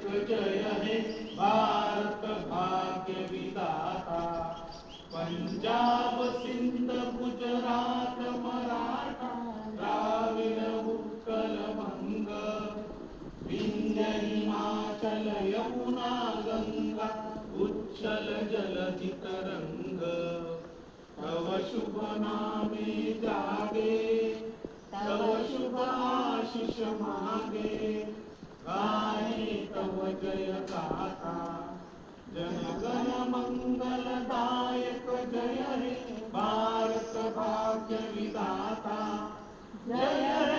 जय हे भारत भाग्य विधाता। पंजाब सिंध गुजरात मराठा द्राविड उत्कल बंग, विंध्य हिमाचल यमुना गंगा उच्छल जलधि तरंग। तव शुभ नामे जागे, तव शुभ आशीष मागे, गाये तव जय गाथा। जन गण मंगलदायक जय हे भारत भाग्य विधाता। जय